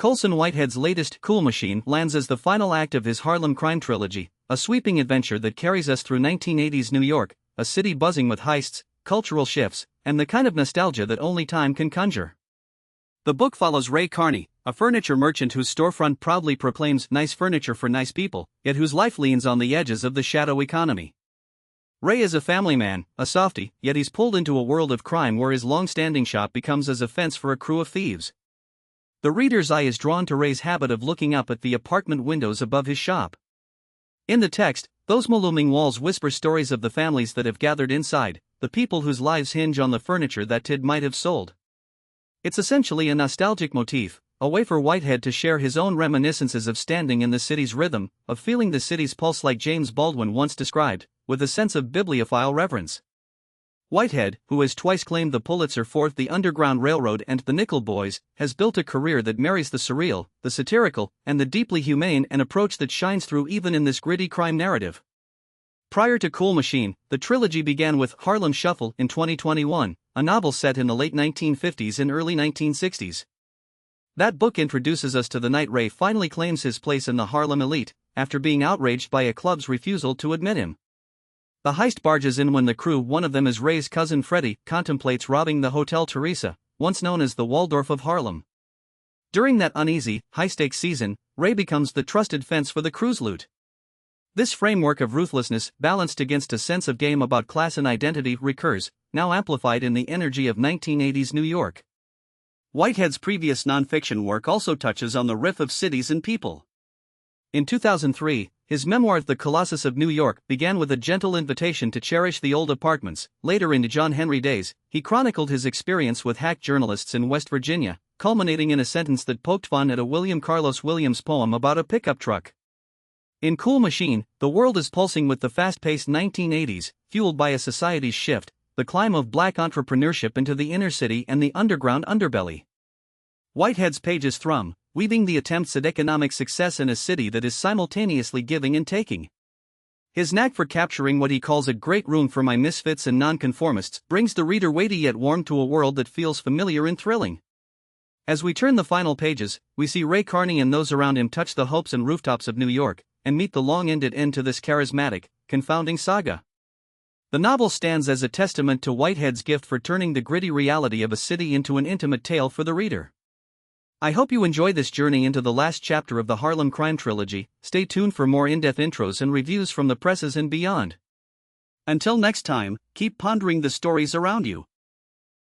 Colson Whitehead's latest Cool Machine lands as the final act of his Harlem crime trilogy, a sweeping adventure that carries us through 1980s New York, a city buzzing with heists, cultural shifts, and the kind of nostalgia that only time can conjure. The book follows Ray Carney, a furniture merchant whose storefront proudly proclaims nice furniture for nice people, yet whose life leans on the edges of the shadow economy. Ray is a family man, a softie, yet he's pulled into a world of crime where his long-standing shop becomes as a fence for a crew of thieves. The reader's eye is drawn to Ray's habit of looking up at the apartment windows above his shop. In the text, those looming walls whisper stories of the families that have gathered inside, the people whose lives hinge on the furniture that Tid might have sold. It's essentially a nostalgic motif, a way for Whitehead to share his own reminiscences of standing in the city's rhythm, of feeling the city's pulse like James Baldwin once described, with a sense of bibliophile reverence. Whitehead, who has twice claimed the Pulitzer for The Underground Railroad and The Nickel Boys, has built a career that marries the surreal, the satirical, and the deeply humane, an approach that shines through even in this gritty crime narrative. Prior to Cool Machine, the trilogy began with Harlem Shuffle in 2021, a novel set in the late 1950s and early 1960s. That book introduces us to the night Ray finally claims his place in the Harlem elite, after being outraged by a club's refusal to admit him. The heist barges in when the crew, one of them is Ray's cousin Freddie, contemplates robbing the Hotel Teresa, once known as the Waldorf of Harlem. During that uneasy, high-stakes season, Ray becomes the trusted fence for the crew's loot. This framework of ruthlessness, balanced against a sense of game about class and identity, recurs, now amplified in the energy of 1980s New York. Whitehead's previous nonfiction work also touches on the riff of cities and people. In 2003, his memoir The Colossus of New York began with a gentle invitation to cherish the old apartments. Later, in John Henry Days, he chronicled his experience with hack journalists in West Virginia, culminating in a sentence that poked fun at a William Carlos Williams poem about a pickup truck. In Cool Machine, the world is pulsing with the fast-paced 1980s, fueled by a society's shift, the climb of black entrepreneurship into the inner city and the underground underbelly. Whitehead's pages thrum, weaving the attempts at economic success in a city that is simultaneously giving and taking. His knack for capturing what he calls a great room for my misfits and nonconformists brings the reader weighty yet warm to a world that feels familiar and thrilling. As we turn the final pages, we see Ray Carney and those around him touch the hopes and rooftops of New York, and meet the long-ended end to this charismatic, confounding saga. The novel stands as a testament to Whitehead's gift for turning the gritty reality of a city into an intimate tale for the reader. I hope you enjoy this journey into the last chapter of the Harlem Crime Trilogy. Stay tuned for more in-depth intros and reviews from the presses and beyond. Until next time, keep pondering the stories around you.